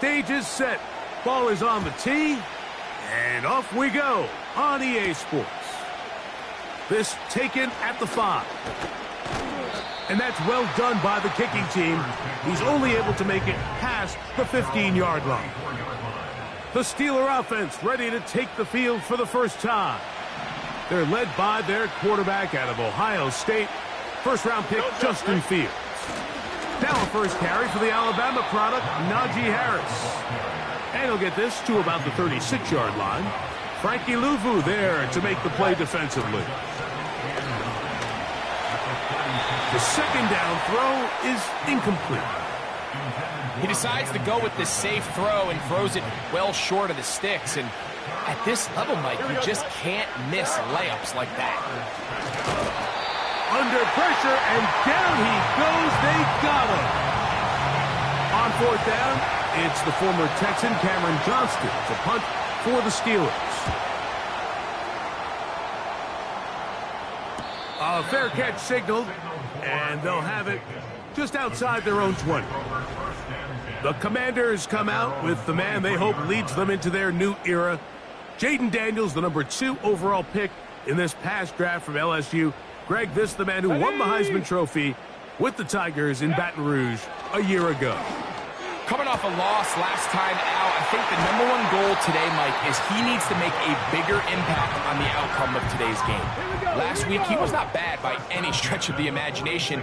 stage is set. Ball is on the tee, and off we go on EA Sports. This taken at the 5. And that's well done by the kicking team. He's only able to make it past the 15-yard line. The Steeler offense ready to take the field for the first time. They're led by their quarterback out of Ohio State, first-round pick Justin Fields. Now a first carry for the Alabama product, Najee Harris. And he'll get this to about the 36-yard line. Frankie Louvu there to make the play defensively. The second down throw is incomplete. He decides to go with this safe throw and throws it well short of the sticks. And at this level, Mike, you just can't miss layups like that. Under pressure, and down he goes. They got him. On fourth down, it's the former Texan Cameron Johnston to punt for the Steelers. A fair catch signaled, and they'll have it just outside their own 20. The Commanders come out with the man they hope leads them into their new era. Jaden Daniels, the number 2 overall pick in this past draft from LSU. Greg, this the man who won the Heisman Trophy with the Tigers in Baton Rouge a year ago. Coming off a loss last time out, I think the number 1 goal today, Mike, is he needs to make a bigger impact on the outcome of today's game. Last week, he was not bad by any stretch of the imagination,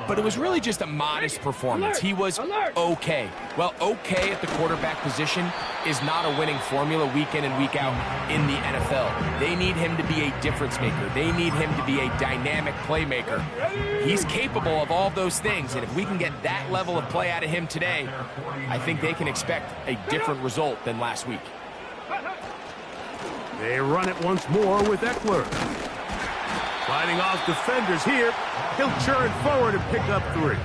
but it was really just a modest performance. He was okay. Well, okay at the quarterback position is not a winning formula week in and week out in the NFL. They need him to be a difference maker. They need him to be a dynamic playmaker. He's capable of all those things, and if we can get that level of play out of him today, I think they can expect a different result than last week. They run it once more with Eckler. Fighting off defenders here. He'll churn forward and pick up 3.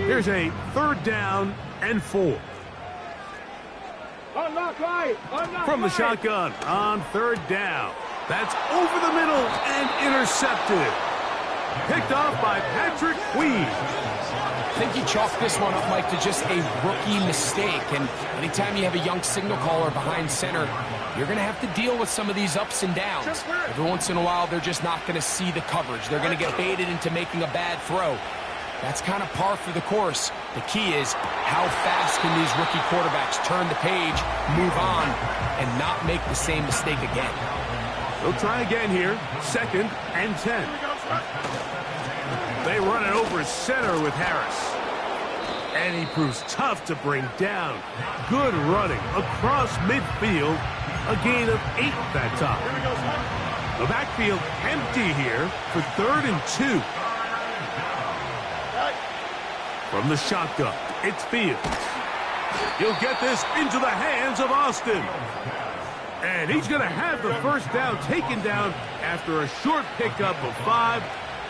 Here's a 3rd down and 4. From the shotgun on 3rd down. That's over the middle and intercepted. Picked off by Patrick Queen. I think you chalk this one up, Mike, to just a rookie mistake. And anytime you have a young signal caller behind center, you're going to have to deal with some of these ups and downs. Every once in a while, they're just not going to see the coverage. They're going to get baited into making a bad throw. That's kind of par for the course. The key is how fast can these rookie quarterbacks turn the page, move on, and not make the same mistake again. They'll try again here. 2nd and 10. They run it over center with Harris. And he proves tough to bring down. Good running across midfield. A gain of 8 that time. The backfield empty here for 3rd and 2. From the shotgun, it's Fields. He'll get this into the hands of Austin. And he's going to have the first down taken down after a short pickup of 5,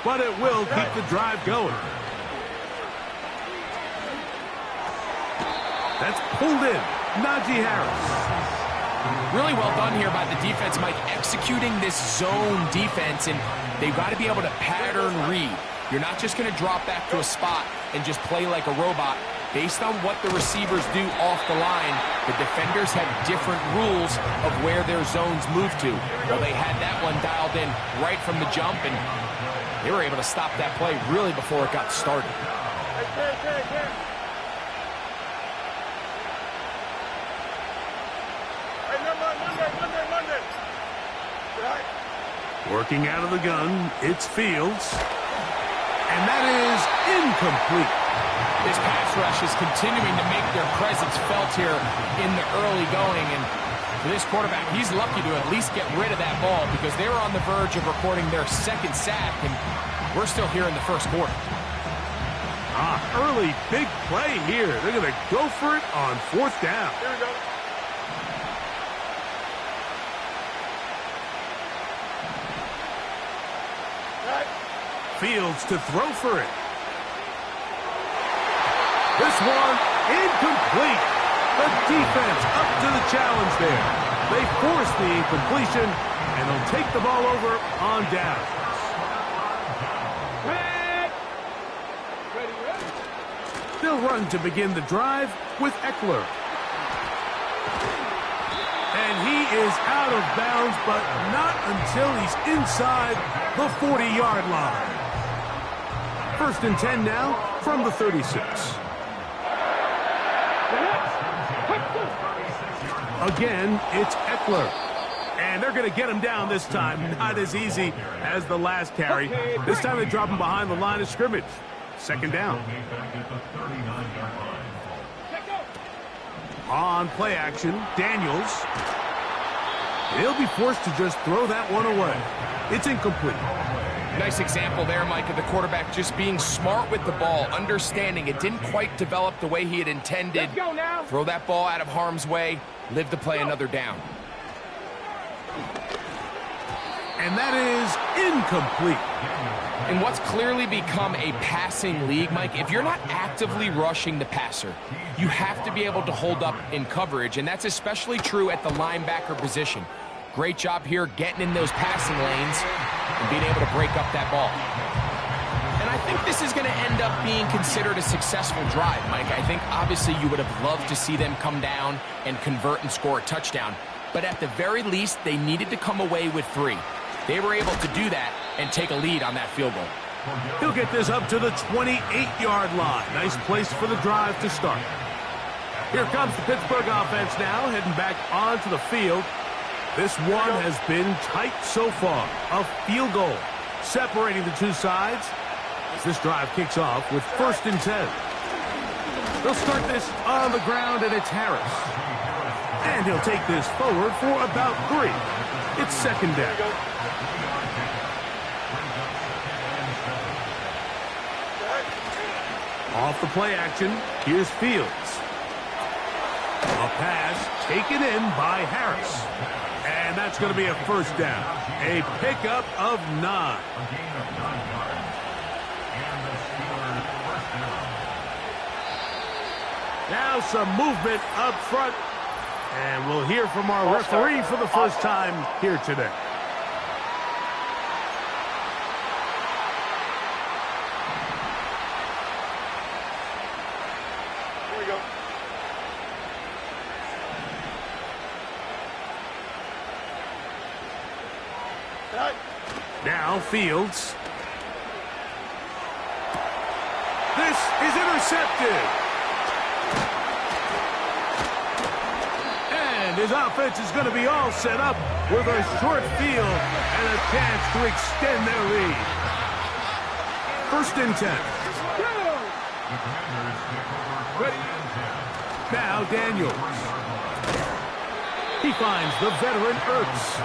but it will keep the drive going. That's pulled in. Najee Harris. Really well done here by the defense, Mike, executing this zone defense, and they've got to be able to pattern read. You're not just going to drop back to a spot and just play like a robot. Based on what the receivers do off the line, the defenders have different rules of where their zones move to. Well, they had that one dialed in right from the jump, and they were able to stop that play really before it got started. Working out of the gun, it's Fields. And that is incomplete. This pass rush is continuing to make their presence felt here in the early going. And for this quarterback, he's lucky to at least get rid of that ball because they were on the verge of recording their 2nd sack, and we're still here in the 1st quarter. Early big play here. They're going to go for it on 4th down. Here we go. Fields to throw for it. This one incomplete. The defense up to the challenge there. They force the incompletion, and they'll take the ball over on downs. They'll run to begin the drive with Eckler. And he is out of bounds, but not until he's inside the 40-yard line. 1st and 10 now from the 36. Again, it's Eckler. And they're going to get him down this time. Not as easy as the last carry. This time they drop him behind the line of scrimmage. 2nd down. On play action, Daniels. He'll be forced to just throw that one away. It's incomplete. Nice example there, Mike, of the quarterback just being smart with the ball, understanding it didn't quite develop the way he had intended. Throw that ball out of harm's way, live to play another down. And that is incomplete. In what's clearly become a passing league, Mike, if you're not actively rushing the passer, you have to be able to hold up in coverage, and that's especially true at the linebacker position. Great job here getting in those passing lanes and being able to break up that ball. And I think this is going to end up being considered a successful drive, Mike. I think obviously you would have loved to see them come down and convert and score a touchdown. But at the very least, they needed to come away with 3. They were able to do that and take a lead on that field goal. He'll get this up to the 28-yard line. Nice place for the drive to start. Here comes the Pittsburgh offense now, heading back onto the field. This one has been tight so far. A field goal separating the two sides as this drive kicks off with 1st and 10. They'll start this on the ground, and it's Harris. And he'll take this forward for about 3. It's 2nd down. Off the play action, here's Fields. A pass taken in by Harris. And that's going to be a 1st down. A pickup of 9. Now some movement up front. And we'll hear from our referee for the first time here today. Here we go. Now Fields. This is intercepted. And his offense is going to be all set up with a short field and a chance to extend their lead. 1st and 10. Now Daniels. He finds the veteran Ertz.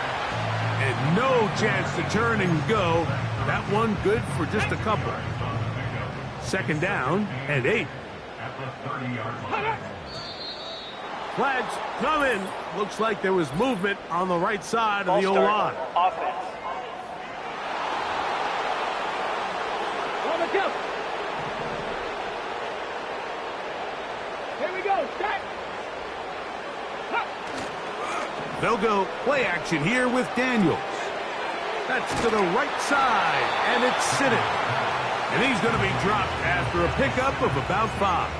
And no chance to turn and go. That one good for just a couple. 2nd down and 8. Flags come in. Looks like there was movement on the right side of the O-line. Offense. Here we go. Set. They'll go play action here with Daniels. That's to the right side, and it's Siddick. And he's going to be dropped after a pickup of about 5.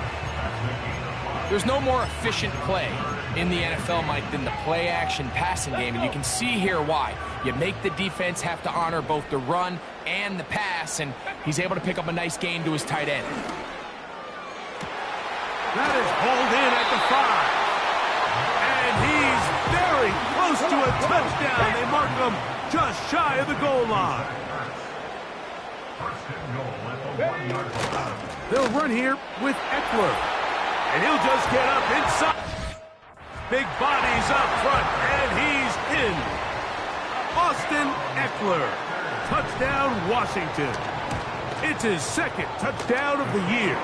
There's no more efficient play in the NFL, Mike, than the play-action passing game, and you can see here why. You make the defense have to honor both the run and the pass, and he's able to pick up a nice gain to his tight end. That is hauled in at the 5. And he's very close to a touchdown. They mark him just shy of the goal line. They'll run here with Eckler. And he'll just get up inside. Big bodies up front, and he's in. Austin Eckler. Touchdown, Washington. It's his 2nd touchdown of the year.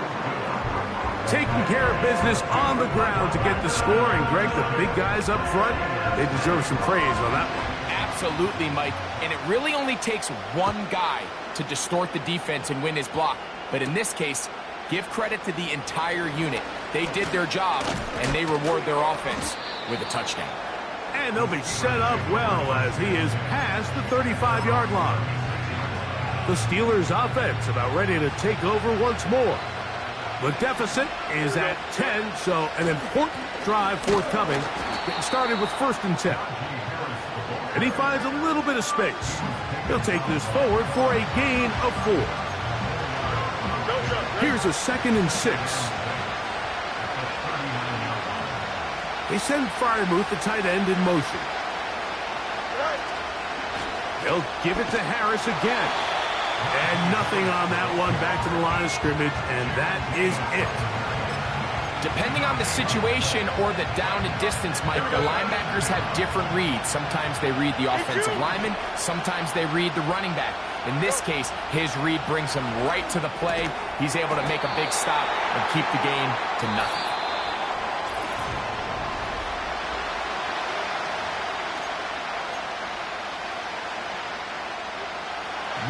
Taking care of business on the ground to get the score. And, Greg, the big guys up front, they deserve some praise on that one. Absolutely, Mike. And it really only takes one guy to distort the defense and win his block. But in this case, give credit to the entire unit. They did their job, and they reward their offense with a touchdown. And they'll be set up well as he is past the 35-yard line. The Steelers' offense about ready to take over once more. The deficit is at 10, so an important drive forthcoming. Getting started with 1st and 10. And he finds a little bit of space. He'll take this forward for a gain of 4. Here's a 2nd and 6. They send Freiermuth, the tight end, in motion. They'll give it to Harris again. And nothing on that one. Back to the line of scrimmage, and that is it. Depending on the situation or the down and distance, Mike, the linebackers have different reads. Sometimes they read the offensive lineman. Sometimes they read the running back. In this case, his read brings him right to the play. He's able to make a big stop and keep the game to nothing.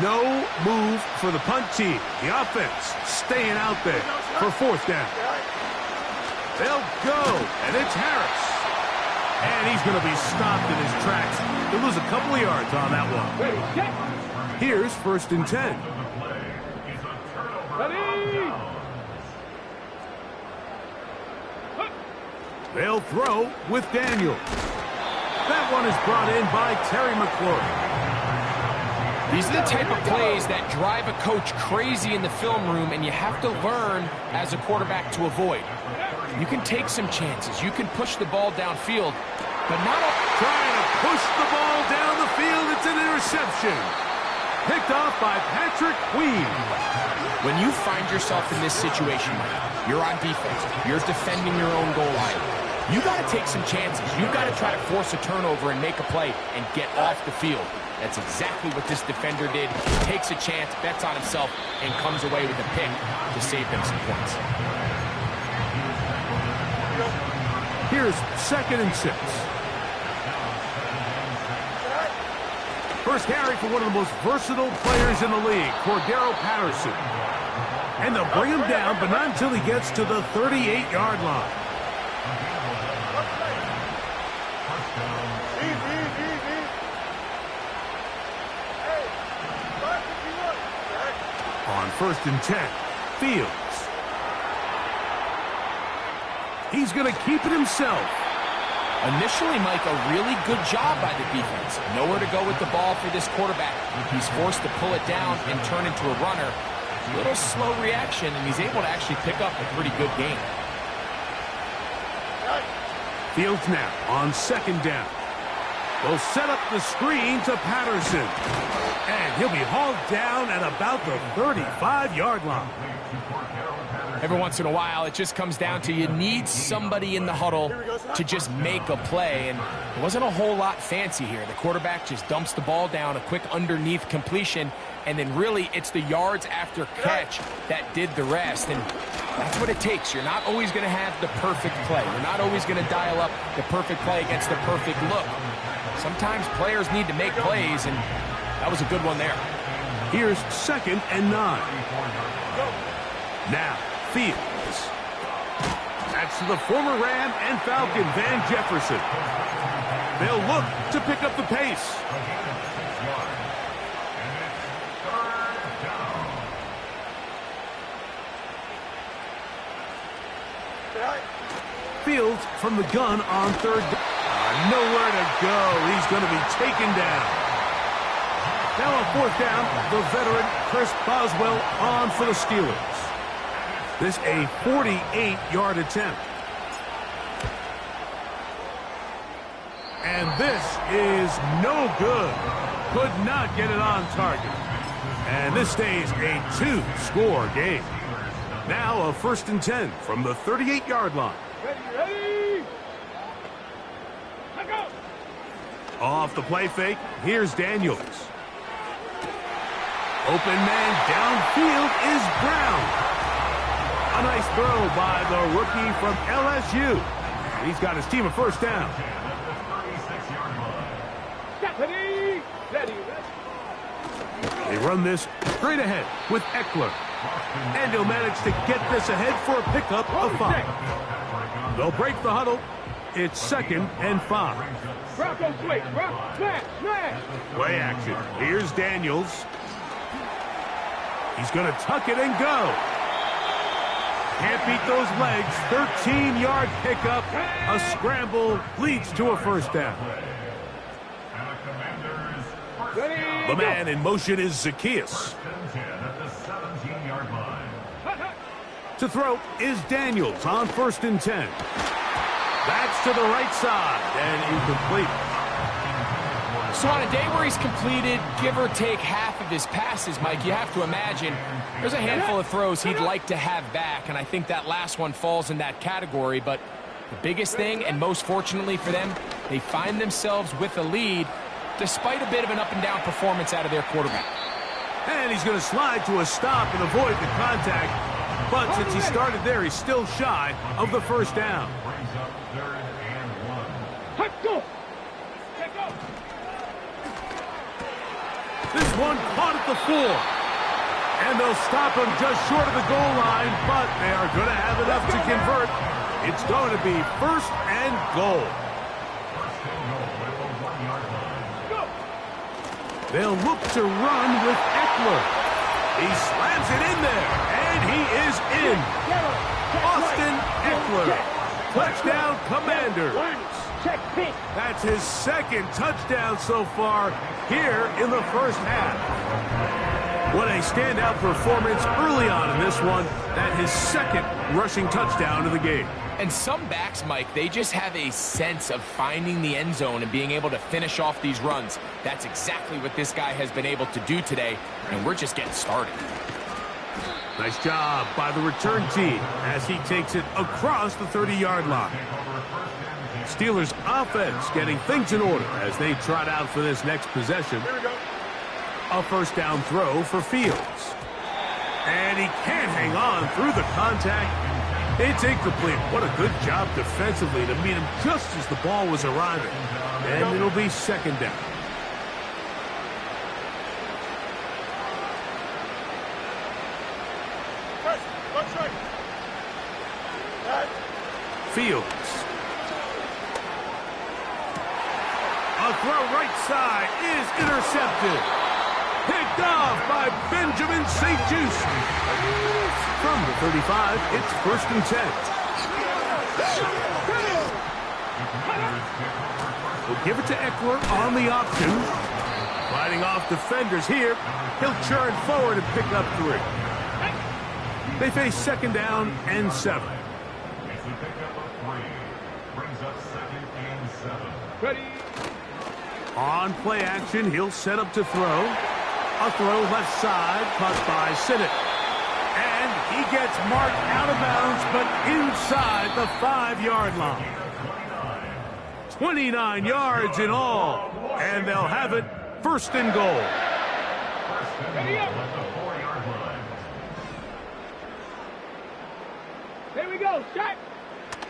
No move for the punt team. The offense staying out there for 4th down. They'll go, and it's Harris. And he's going to be stopped in his tracks. He'll lose a couple of yards on that one. Here's 1st and 10. They'll throw with Daniels. That one is brought in by Terry McLaurin. These are the type of plays that drive a coach crazy in the film room, and you have to learn as a quarterback to avoid. You can take some chances. You can push the ball downfield, but not trying to push the ball down the field. It's an interception. Picked off by Patrick Queen. When you find yourself in this situation, you're on defense. You're defending your own goal line. You got to take some chances. You got to try to force a turnover and make a play and get off the field. That's exactly what this defender did. Takes a chance, bets on himself, and comes away with a pick to save them some points. Here's 2nd and 6. First carry for one of the most versatile players in the league, Cordero Patterson. And they'll bring him down, but not until he gets to the 38-yard line. On 1st and 10, Fields. He's going to keep it himself. Initially, Mike, a really good job by the defense. Nowhere to go with the ball for this quarterback. He's forced to pull it down and turn into a runner. A little slow reaction, and he's able to actually pick up a pretty good game. Fields now on 2nd down. They'll set up the screen to Patterson. And he'll be hauled down at about the 35-yard line. Every once in a while, it just comes down to you need somebody in the huddle to just make a play. And it wasn't a whole lot fancy here. The quarterback just dumps the ball down, a quick underneath completion, and then really it's the yards after catch that did the rest. And that's what it takes. You're not always going to have the perfect play. You're not always going to dial up the perfect play against the perfect look. Sometimes players need to make plays, and that was a good one there. Here's 2nd and 9. Now, Fields. That's the former Ram and Falcon, Van Jefferson. They'll look to pick up the pace. Fields from the gun on 3rd down. Nowhere to go. He's going to be taken down. Now on 4th down, the veteran Chris Boswell on for the Steelers. This a 48-yard attempt. And this is no good. Could not get it on target. And this stays a 2-score game. Now a 1st and 10 from the 38-yard line. Ready. Let go. Off the play fake, here's Daniels. Open man downfield is Brown. A nice throw by the rookie from LSU. He's got his team a 1st down. Ready. Ready. They run this straight ahead with Eckler. And he'll manage to get this ahead for a pickup of 5. They'll break the huddle. It's 2nd and 5. Bronco switch. Smash. Smash. Play action. Here's Daniels. He's going to tuck it and go. Can't beat those legs. 13-yard pickup. A scramble leads to a first down. The man in motion is Zacchaeus. To throw is Daniels on 1st and 10. That's to the right side and incomplete. So on a day where he's completed, give or take half of his passes, Mike, you have to imagine there's a handful of throws he'd like to have back, and I think that last one falls in that category. But the biggest thing, and most fortunately for them, they find themselves with a lead despite a bit of an up-and-down performance out of their quarterback. And he's going to slide to a stop and avoid the contact. But since he started there, he's still shy of the first down. This one caught at the 4. And they'll stop him just short of the goal line, but they are going to have enough to convert. It's going to be 1st and goal. They'll look to run with Eckler. He slams it in there, and he is in. Austin Eckler. Touchdown, Commanders. That's his 2nd touchdown so far here in the first half. What a standout performance early on in this one. That his 2nd rushing touchdown of the game. And some backs, Mike, they just have a sense of finding the end zone and being able to finish off these runs. That's exactly what this guy has been able to do today, and we're just getting started. Nice job by the return team as he takes it across the 30-yard line. Steelers offense getting things in order as they trot out for this next possession. A first down throw for Fields. And he can't hang on through the contact. It's incomplete. What a good job defensively to meet him just as the ball was arriving. And it'll be 2nd down. Fields. A throw right side is intercepted. Picked off by Benjamin St. Just. From the 35, it's 1st and 10. We'll give it to Eckler on the option. Fighting off defenders here. He'll churn forward and pick up 3. They face 2nd down and 7. Ready. On play action, he'll set up to throw. A throw left side, caught by Sinnott. And he gets marked out of bounds, but inside the 5-yard line. 29 yards in all, and they'll have it 1st and goal. Ready up. Here we go. Shot.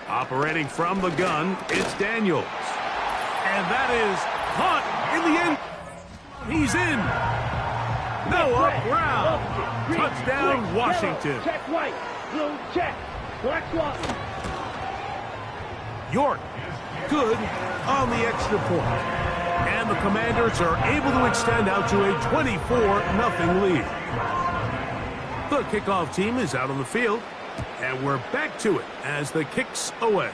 Operating from the gun, it's Daniels. And that is caught in the end. He's in. Noah Brown. Touchdown, Washington. Check right. Blue check. Black one. York, good on the extra point. And the Commanders are able to extend out to a 24-0 lead. The kickoff team is out on the field. And we're back to it as the kick's away.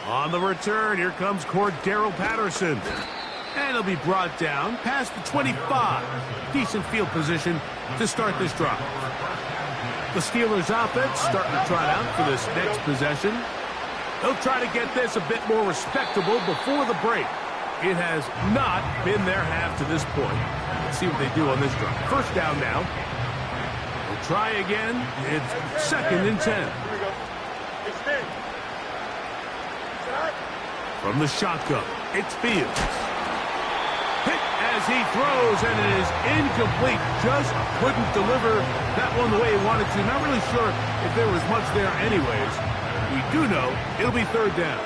On the return, here comes Cordero Patterson. And he'll be brought down past the 25. Decent field position to start this drive. The Steelers offense starting to trot out for this next possession. They'll try to get this a bit more respectable before the break. It has not been their half to this point. Let's see what they do on this drive. First down now. They'll try again. It's 2nd and 10. From the shotgun, it's Fields. Hit as he throws, and it is incomplete. Just couldn't deliver that one the way he wanted to. Not really sure if there was much there anyways. We do know it'll be 3rd down.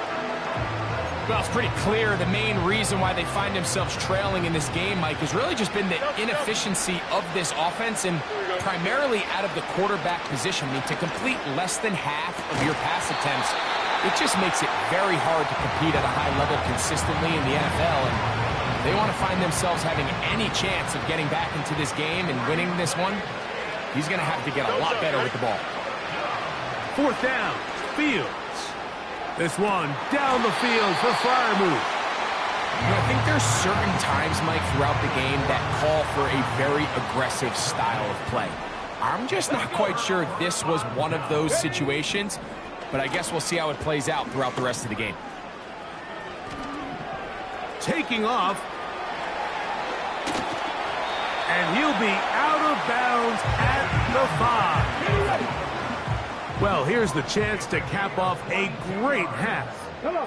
Well, it's pretty clear the main reason why they find themselves trailing in this game, Mike, has really just been the inefficiency of this offense and primarily out of the quarterback position. I mean, to complete less than half of your pass attempts, it just makes it very hard to compete at a high level consistently in the NFL. And if they want to find themselves having any chance of getting back into this game and winning this one, he's going to have to get a lot better with the ball. 4th down, Fields. This one down the field for Freiermuth. I think there's certain times, Mike, throughout the game that call for a very aggressive style of play. I'm just not quite sure this was one of those situations, but I guess we'll see how it plays out throughout the rest of the game. Taking off. And he'll be out of bounds at the 5. Well, here's the chance to cap off a great half.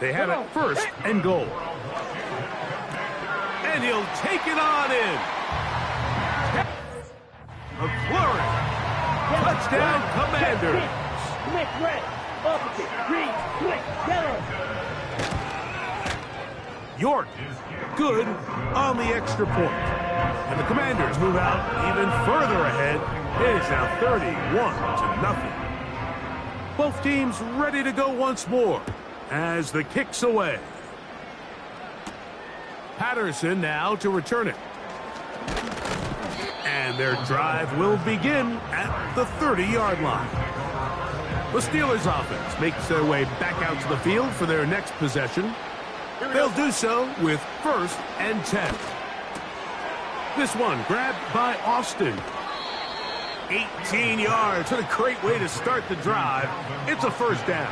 They have it 1st and goal. And he'll take it on in. McLaurin. Touchdown, Commanders. Click red. Opposite. Green. Click yellow. York. Good on the extra point. And the Commanders move out even further ahead. It is now 31-0. Both teams ready to go once more as the kick's away. Patterson now to return it. And their drive will begin at the 30-yard line. The Steelers offense makes their way back out to the field for their next possession. They'll do so with 1st and 10. This one grabbed by Austin. 18 yards. What a great way to start the drive. It's a 1st down.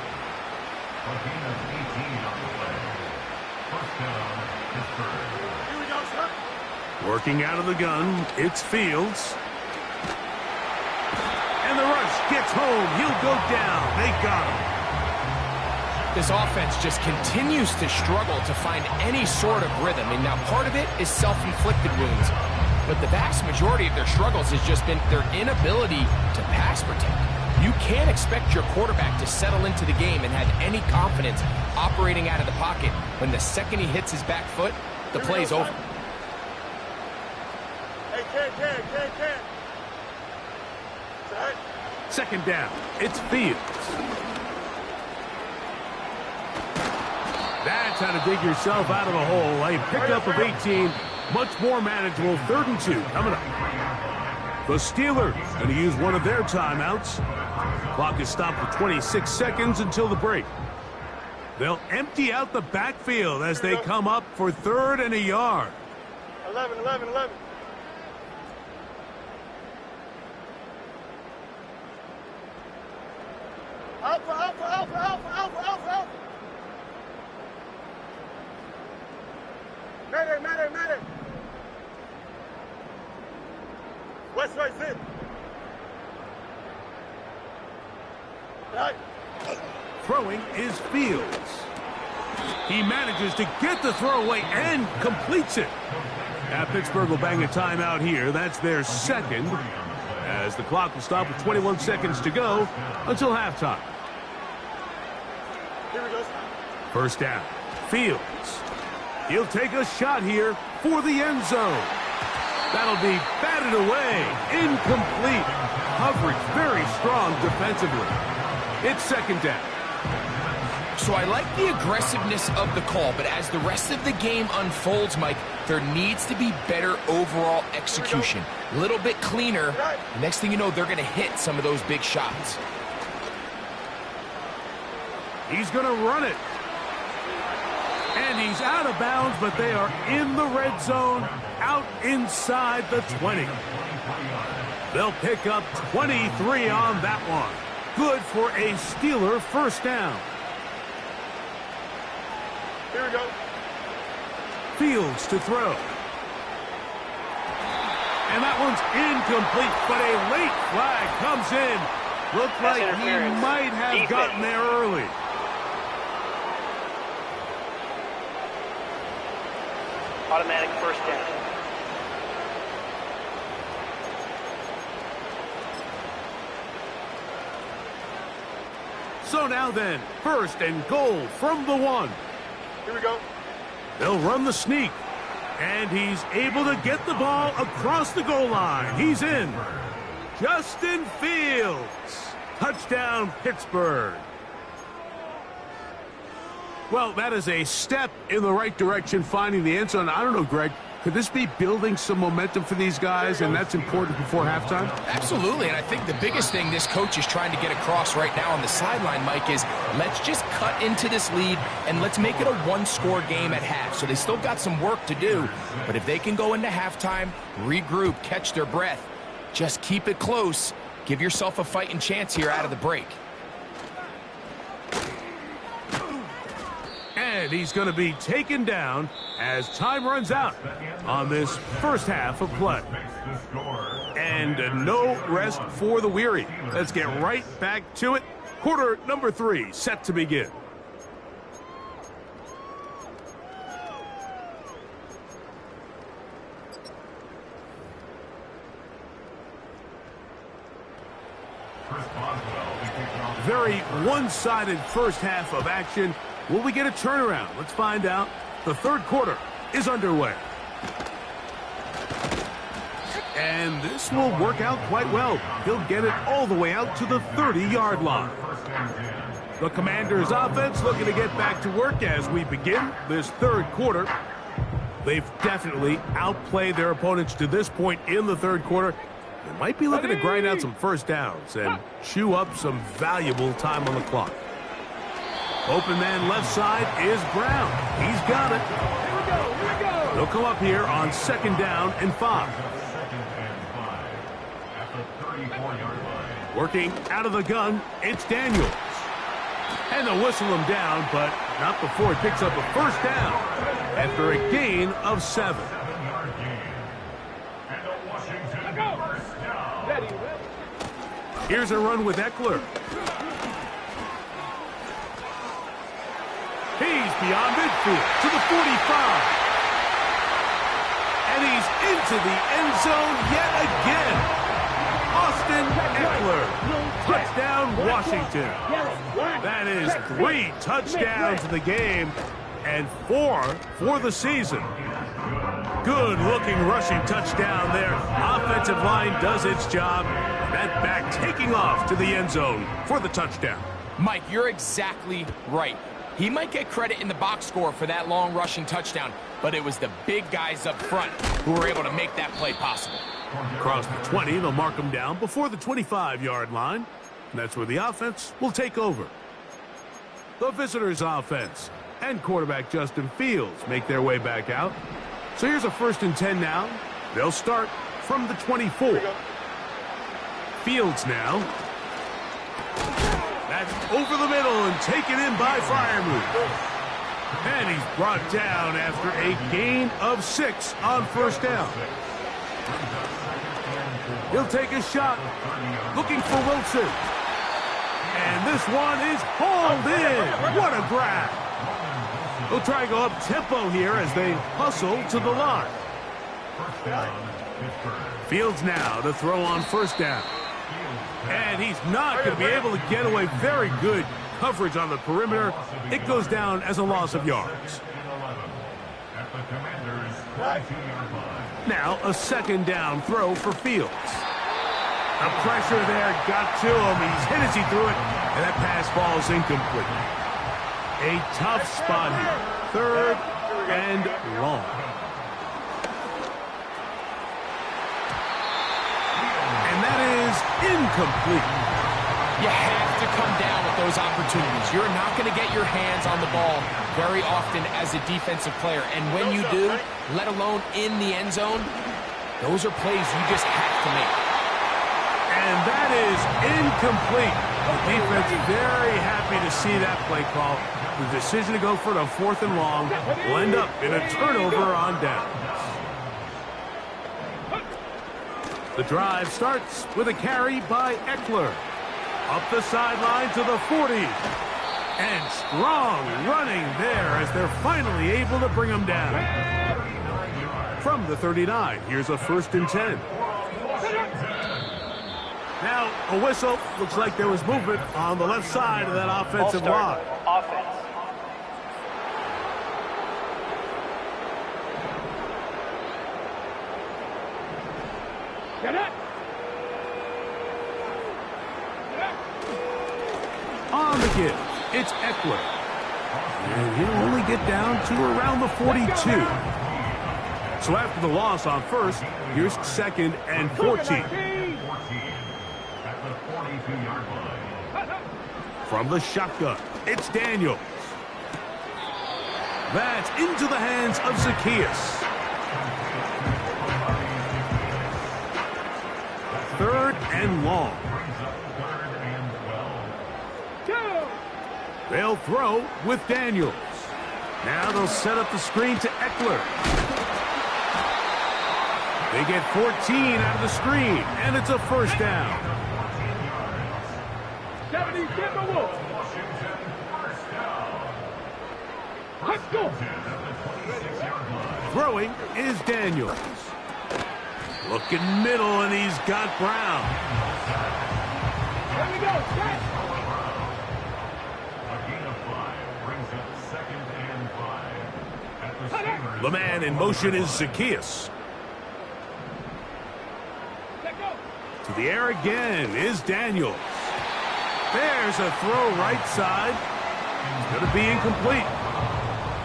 Working out of the gun, it's Fields. And the rush gets home. He'll go down. They got him. This offense just continues to struggle to find any sort of rhythm. And now part of it is self-inflicted wounds. But the vast majority of their struggles has just been their inability to pass protect. You can't expect your quarterback to settle into the game and have any confidence operating out of the pocket when the second he hits his back foot, the play's over. Hey, Ken. 2nd down. It's Fields. That's how to dig yourself out of a hole. A pickup of 18. Much more manageable. 3rd and 2 coming up. The Steelers going to use one of their timeouts. Clock is stopped for 26 seconds until the break. They'll empty out the backfield as they come up for 3rd and a yard. 11. Alpha. Matter. West right in. Right. Throwing is Fields. He manages to get the throw away and completes it. Now Pittsburgh will bang a timeout here. That's their 2nd, as the clock will stop with 21 seconds to go until halftime. Here we go. 1st down. Fields. He'll take a shot here for the end zone. That'll be batted away. Incomplete. Coverage very strong defensively. It's 2nd down. So I like the aggressiveness of the call, but as the rest of the game unfolds, Mike, there needs to be better overall execution. A little bit cleaner. Next thing you know, they're going to hit some of those big shots. He's going to run it. And he's out of bounds, but they are in the red zone, out inside the 20. They'll pick up 23 on that one. Good for a Steeler 1st down. Here we go. Fields to throw. And that one's incomplete, but a late flag comes in. Looked like he might have gotten there early. Automatic 1st down. So now then, 1st and goal from the 1. Here we go. They'll run the sneak. And he's able to get the ball across the goal line. He's in. Justin Fields. Touchdown, Pittsburgh. Well, that is a step in the right direction, finding the end zone. I don't know, Greg. Could this be building some momentum for these guys, and that's important before halftime? Absolutely, and I think the biggest thing this coach is trying to get across right now on the sideline, Mike, is let's just cut into this lead and let's make it a one-score game at half. So they still got some work to do, but if they can go into halftime, regroup, catch their breath, just keep it close, give yourself a fighting chance here out of the break. And he's going to be taken down as time runs out on this first half of play. And no rest for the weary. Let's get right back to it. Quarter number 3 set to begin. Very one-sided first half of action. Will we get a turnaround? Let's find out. The third quarter is underway. And this will work out quite well. He'll get it all the way out to the 30-yard line. The Commanders' offense looking to get back to work as we begin this third quarter. They've definitely outplayed their opponents to this point in the third quarter. They might be looking to grind out some first downs and chew up some valuable time on the clock. Open man left side is Brown. He's got it. They'll come up here on 2nd down and 5. Working out of the gun, it's Daniels. And they'll whistle him down, but not before he picks up a first down after a gain of 7. Here's a run with Eckler. He's beyond midfield to the 45. And he's into the end zone yet again. Austin Eckler. Touchdown, Washington. That is 3 touchdowns in the game and 4 for the season. Good-looking rushing touchdown there. Offensive line does its job. That back taking off to the end zone for the touchdown. Mike, you're exactly right. He might get credit in the box score for that long rushing touchdown, but it was the big guys up front who were able to make that play possible. Across the 20, they'll mark him down before the 25-yard line. And that's where the offense will take over. The visitors' offense and quarterback Justin Fields make their way back out. So here's a 1st and 10 now. They'll start from the 24. Fields now. That's over the middle and taken in by Freiermuth. And he's brought down after a gain of 6 on 1st down. He'll take a shot, looking for Wilson. And this one is hauled in. What a grab. They'll try and go up tempo here as they hustle to the line. Fields now to throw on 1st down. And he's not going to be able to get away. Very good coverage on the perimeter. It goes down as a loss of yards. Now a 2nd down throw for Fields. The pressure there got to him. He's hit as he threw it, and that pass falls incomplete. A tough spot here. 3rd and long. And that is incomplete. You have to come down with those opportunities. You're not going to get your hands on the ball very often as a defensive player. And when you do, let alone in the end zone, those are plays you just have to make. And that is incomplete. The defense very happy to see that play call. The decision to go for the 4th and long will end up in a turnover on downs. The drive starts with a carry by Eckler. Up the sideline to the 40. And strong running there as they're finally able to bring him down. From the 39, here's a 1st and 10. Now a whistle. Looks like there was movement on the left side of that offensive line. Offense. On the give, it's Eckler. And he'll only get down to around the 42. So after the loss on first, here's 2nd and 14. From the shotgun, it's Daniels. That's into the hands of Zacchaeus. 3rd and long. They'll throw with Daniels. Now they'll set up the screen to Eckler. They get 14 out of the screen, and it's a first down. Let's go. Throwing is Daniels. Looking middle, and he's got Brown. There we go. Set. The man in motion is Zacchaeus. To the air again is Daniels. There's a throw right side. It's going to be incomplete.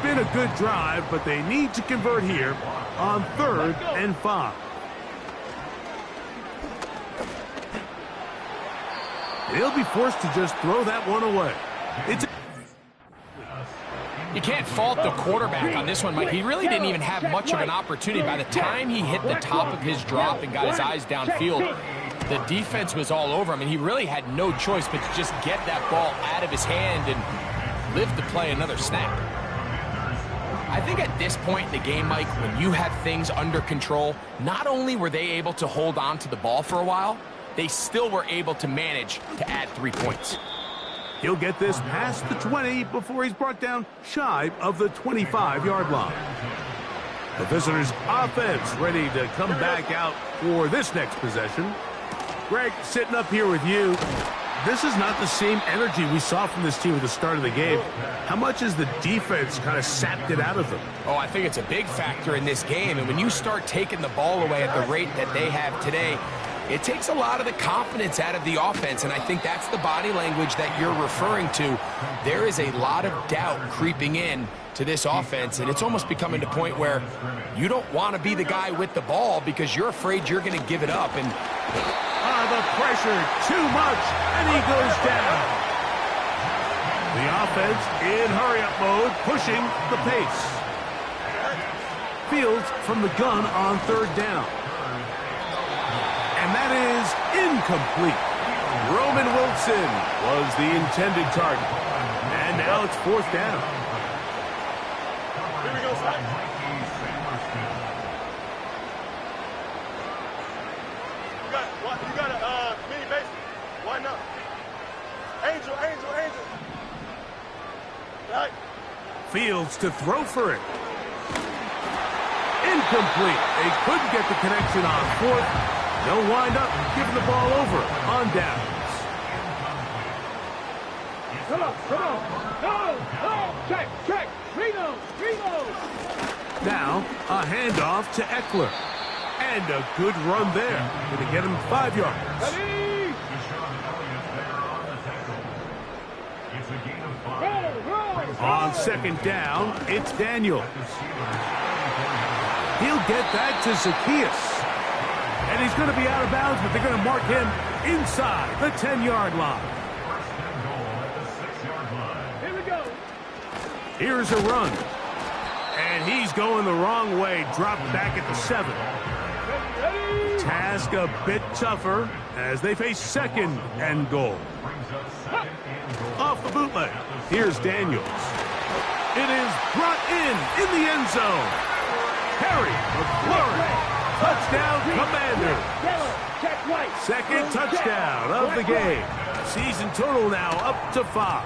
Been a good drive, but they need to convert here on 3rd and 5. They'll be forced to just throw that one away. You can't fault the quarterback on this one, Mike. He really didn't even have much of an opportunity. By the time he hit the top of his drop and got his eyes downfield, the defense was all over him, and he really had no choice but to just get that ball out of his hand and live to play another snap. I think at this point in the game, Mike, when you have things under control, not only were they able to hold on to the ball for a while, they still were able to manage to add 3 points. He'll get this past the 20 before he's brought down shy of the 25-yard line. The visitors' offense ready to come back out for this next possession. Greg, sitting up here with you, this is not the same energy we saw from this team at the start of the game. How much has the defense kind of sapped it out of them? Oh, I think it's a big factor in this game. And when you start taking the ball away at the rate that they have today, it takes a lot of the confidence out of the offense, and I think that's the body language that you're referring to. There is a lot of doubt creeping in to this offense, and it's almost becoming to the point where you don't want to be the guy with the ball because you're afraid you're going to give it up. And the pressure, too much, and he goes down. The offense in hurry-up mode, pushing the pace. Fields from the gun on 3rd down. And that is incomplete. Roman Wilson was the intended target. And now it's 4th down. Here we go, Scott. You got a mini base. Why not? Angel. Right. Fields to throw for it. Incomplete. They couldn't get the connection on 4th. They'll wind up giving the ball over on downs. Come on. No. Check. Reno. Now, a handoff to Eckler. And a good run there. Going to get him 5 yards. Ready? On 2nd down, it's Daniels. He'll get that to Zacchaeus. And he's going to be out of bounds, but they're going to mark him inside the 10-yard line. Here we go. Here's a run. And he's going the wrong way, dropped back at the 7. Ready? Task a bit tougher as they face 2nd and goal. Off the bootleg, here's Daniels. It is brought in the end zone. Harry McLaurin. Touchdown, Commanders. 2nd touchdown of the game. Season total now up to 5.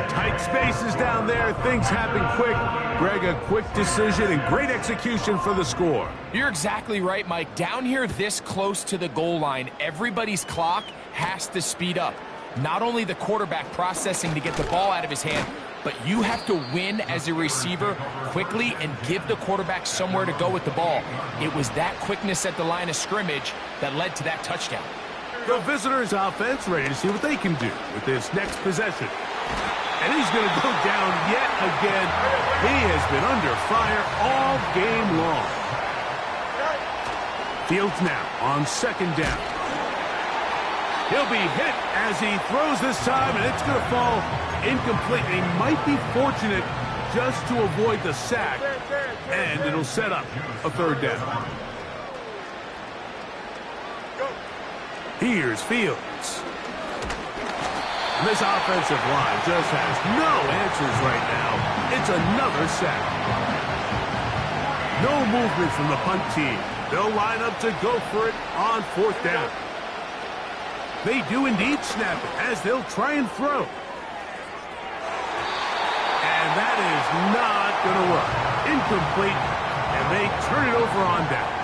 Tight spaces down there. Things happen quick. Greg, a quick decision and great execution for the score. You're exactly right, Mike. Down here this close to the goal line, everybody's clock has to speed up. Not only the quarterback processing to get the ball out of his hand, but you have to win as a receiver quickly and give the quarterback somewhere to go with the ball. It was that quickness at the line of scrimmage that led to that touchdown. The visitors' offense ready to see what they can do with this next possession. And he's going to go down yet again. He has been under fire all game long. Fields now on second down. He'll be hit as he throws this time, and it's going to fall incomplete. He might be fortunate just to avoid the sack, and it'll set up a third down. Here's Fields. And this offensive line just has no answers right now. It's another sack. No movement from the punt team. They'll line up to go for it on fourth down. They do indeed snap it as they'll try and throw. And that is not going to work. Incomplete, and they turn it over on downs.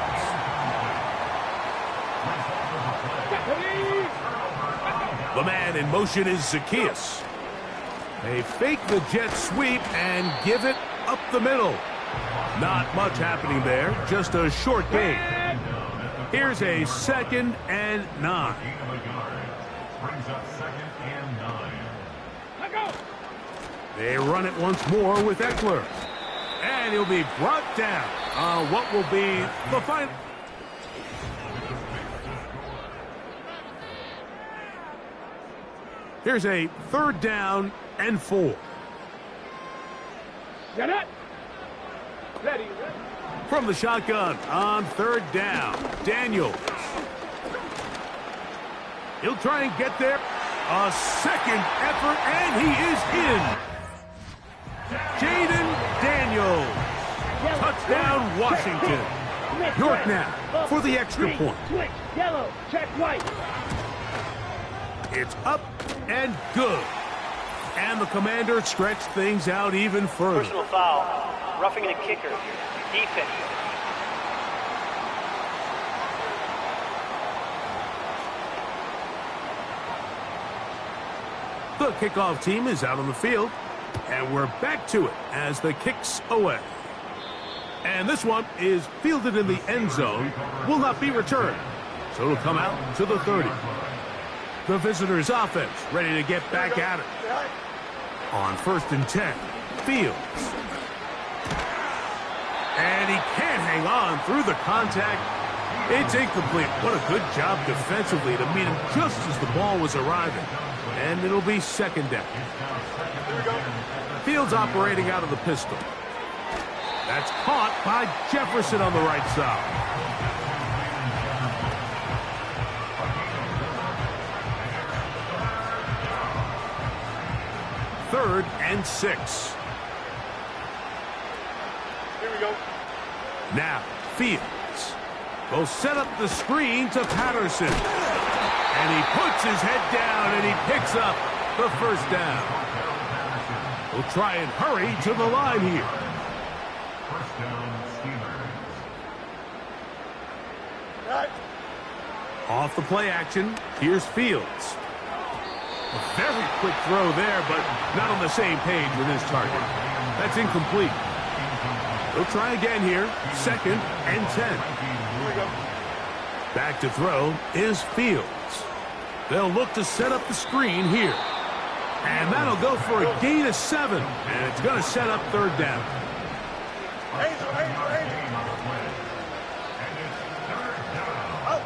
The man in motion is Zacchaeus. They fake the jet sweep and give it up the middle. Not much happening there, just a short gain. Here's a 2nd and 9. They run it once more with Eckler. And he'll be brought down on what will be the final. Here's a 3rd down and 4. Got it. Ready. From the shotgun on 3rd down, Daniels. He'll try and get there. A second effort, and he is in. Jaden Daniels. Touchdown, Washington. York now for the extra point. Switch. Yellow. Check white. It's up and good. And the Commander stretched things out even further. Personal foul. Roughing the kicker. Defense. The kickoff team is out on the field. And we're back to it as the kick's away. And this one is fielded in the end zone. Will not be returned. So it'll come out to the 30. The visitors' offense ready to get back at it. On 1st and 10, Fields. And he can't hang on through the contact. It's incomplete. What a good job defensively to meet him just as the ball was arriving. And it'll be 2nd down. Fields operating out of the pistol. That's caught by Jefferson on the right side. Third and 6. Here we go. Now, Fields will set up the screen to Patterson. And he puts his head down and he picks up the 1st down. We'll try and hurry to the line here. First down, Steelers. Off the play action, here's Fields. A very quick throw there, but not on the same page with his target. That's incomplete. They'll try again here. 2nd and 10. Back to throw is Fields. They'll look to set up the screen here. And that'll go for a gain of 7. And it's going to set up 3rd down.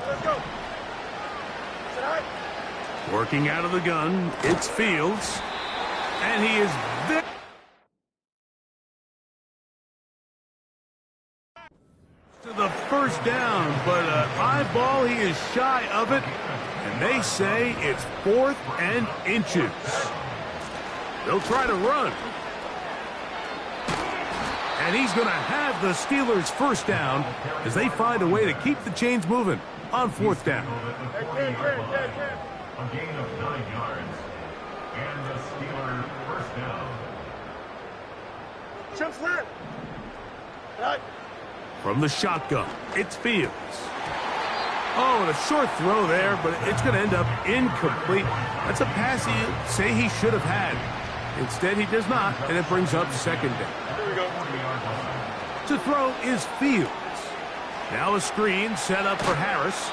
Let's go. Working out of the gun, it's Fields. And he is there. To the 1st down, but high ball, he is shy of it. And they say it's 4th and inches. They'll try to run. And he's going to have the Steelers' 1st down as they find a way to keep the chains moving on 4th down. A gain of 9 yards. And the Steelers' 1st down. Jump flat. Right. From the shotgun, it's Fields. Oh, and a short throw there, but it's going to end up incomplete. That's a pass he'd say he should have had. Instead, he does not, and it brings up 2nd down. Here we go. To throw is Fields. Now a screen set up for Harris.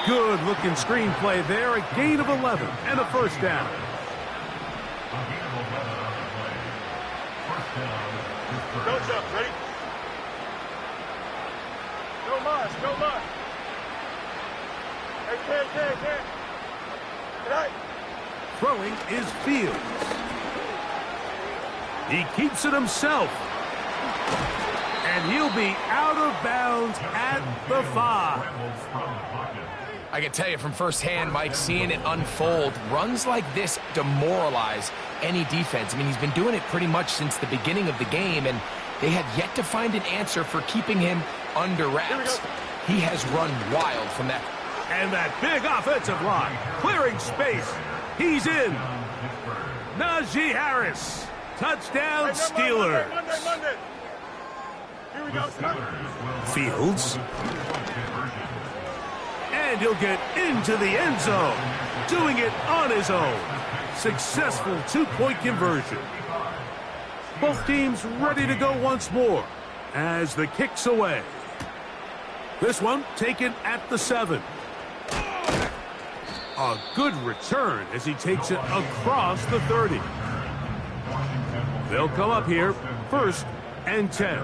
Good-looking screen play there. A gain of 11 and a 1st down. A gain of Go, jump. Ready? Go, Mars. Go, Mars. Hey, Ken. Good night. Throwing is Fields. He keeps it himself. And he'll be out of bounds at the 5. I can tell you from firsthand, Mike, seeing it unfold, runs like this demoralize any defense. I mean, he's been doing it pretty much since the beginning of the game, and they have yet to find an answer for keeping him under wraps. He has run wild from that. And that big offensive line, clearing space. He's in. Najee Harris. Touchdown, Steelers. Monday. Here we go, Fields. And he'll get into the end zone, doing it on his own. Successful 2-point conversion. Both teams ready to go once more as the kick's away. This one taken at the 7. A good return as he takes it across the 30. They'll come up here, 1st and 10.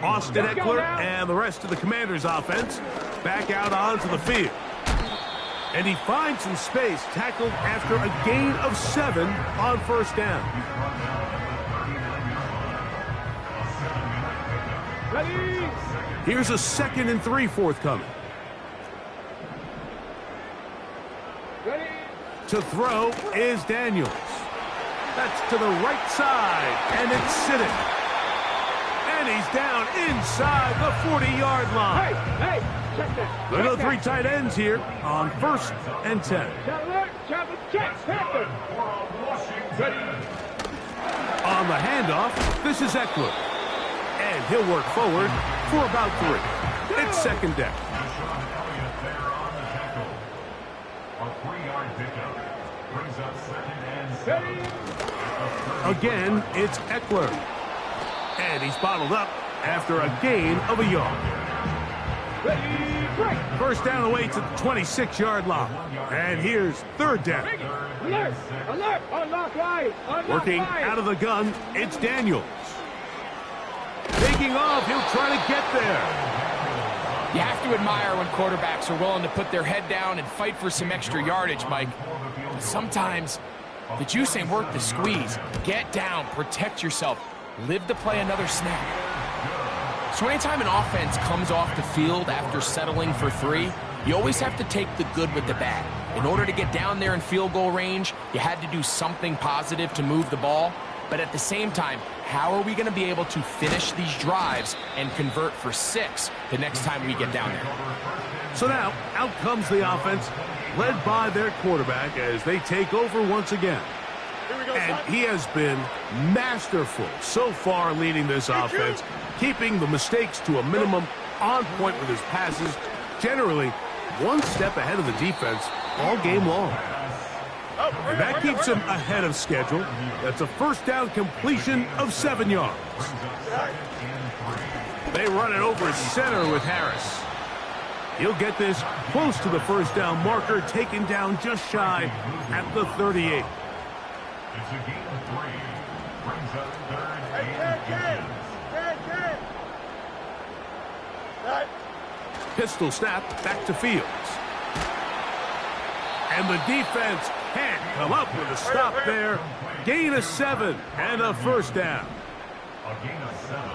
Austin Eckler and the rest of the Commanders' offense back out onto the field. And he finds some space, tackled after a gain of 7 on 1st down. Here's a 2nd and 3 forthcoming. To throw is Daniels. That's to the right side, and it's sitting. And he's down inside the 40-yard line. Hey, check that. There are 3 tight ends here on 1st and 10. On the handoff, this is Eckler. And he'll work forward for about 3. It's 2nd down. Again, it's Eckler. And he's bottled up after a gain of a yard. 1st down away to the 26-yard line. And here's 3rd down. Alert! Unlock right! Working out of the gun, it's Daniels. Taking off, he'll try to get there. You have to admire when quarterbacks are willing to put their head down and fight for some extra yardage, Mike. But sometimes the juice ain't worth the squeeze. Get down, protect yourself, live to play another snap. So anytime an offense comes off the field after settling for 3, you always have to take the good with the bad. In order to get down there in field goal range, you had to do something positive to move the ball. But at the same time, how are we going to be able to finish these drives and convert for 6 the next time we get down there? So now, out comes the offense, led by their quarterback as they take over once again. And he has been masterful so far leading this offense, keeping the mistakes to a minimum, on point with his passes, generally one step ahead of the defense all game long. And that keeps him ahead of schedule. That's a 1st down completion of 7 yards. They run it over center with Harris. He'll get this close to the 1st down marker, taken down just shy at the 38. It's a gain of 3. Brings up 3rd and 10. Pistol snap back to Fields. And the defense can't come up with a stop there. Gain of 7 and a 1st down. A gain of 7.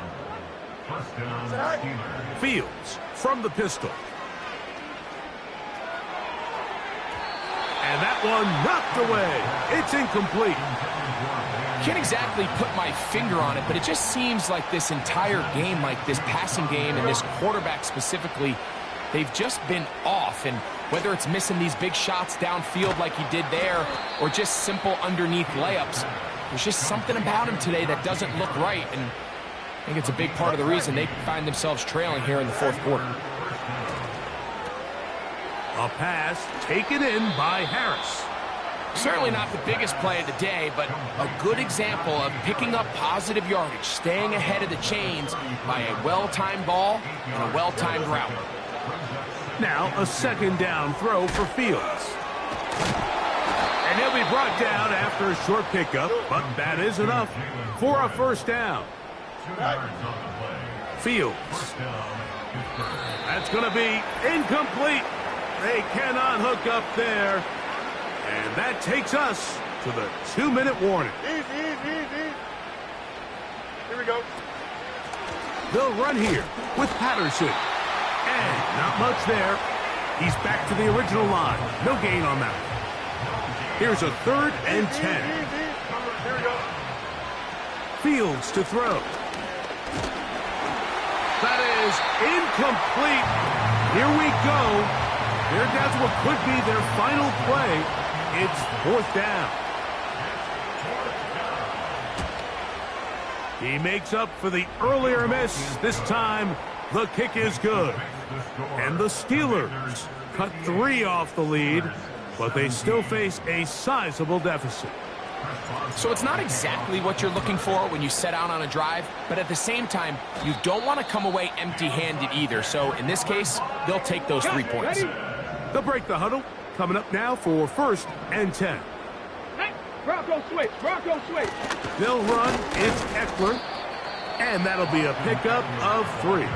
1st down, Steelers. Fields from the pistol. And that one knocked away. It's incomplete. Can't exactly put my finger on it, but it just seems like this entire game, like this passing game and this quarterback specifically, they've just been off. And whether it's missing these big shots downfield like he did there or just simple underneath layups, there's just something about him today that doesn't look right. And I think it's a big part of the reason they find themselves trailing here in the 4th quarter. A pass taken in by Harris. Certainly not the biggest play of the day, but a good example of picking up positive yardage, staying ahead of the chains by a well-timed ball and a well-timed route. Now a 2nd down throw for Fields. And he'll be brought down after a short pickup, but that is enough for a first down. 2 yards on the play. Fields. First down, Pittsburgh. That's going to be incomplete. They cannot hook up there. And that takes us to the 2-minute warning. Easy. Here we go. They'll run here with Patterson. And not much there. He's back to the original line. No gain on that. Here's a 3rd and 10. Here we go. Fields to throw. That is incomplete. Here we go. They're down to what could be their final play. It's 4th down. He makes up for the earlier miss. This time, the kick is good. And the Steelers cut 3 off the lead, but they still face a sizable deficit. So it's not exactly what you're looking for when you set out on a drive, but at the same time, you don't want to come away empty-handed either. So in this case, they'll take those 3 points. They'll break the huddle. Coming up now for 1st and 10. Bronco switch. They'll run. It's Eckler. And that'll be a pickup of 3.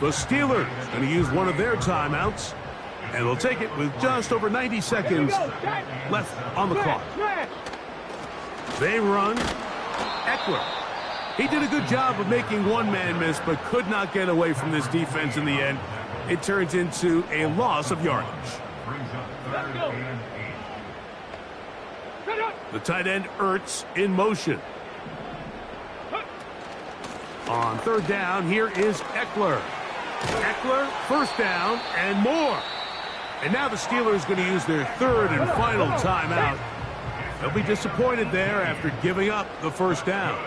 The Steelers going to use one of their timeouts. And they'll take it with just over 90 seconds left on the clock. They run. Eckler. He did a good job of making one man miss, but could not get away from this defense in the end. It turns into a loss of yardage. Brings up 3rd and 8. The tight end Ertz in motion. On 3rd down, here is Eckler. Eckler, 1st down, and more. And now the Steelers going to use their 3rd and final timeout. They'll be disappointed there after giving up the 1st down.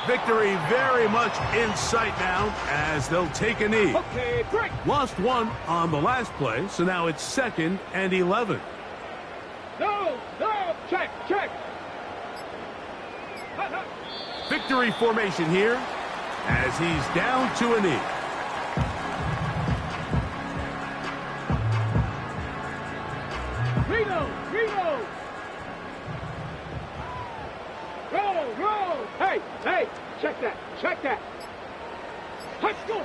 Victory very much in sight now as they'll take a knee. Lost 1 on the last play, so now it's 2nd and 11. No, check. Victory formation here as he's down to a knee. Reno. Roll. Hey, check that. Let's go.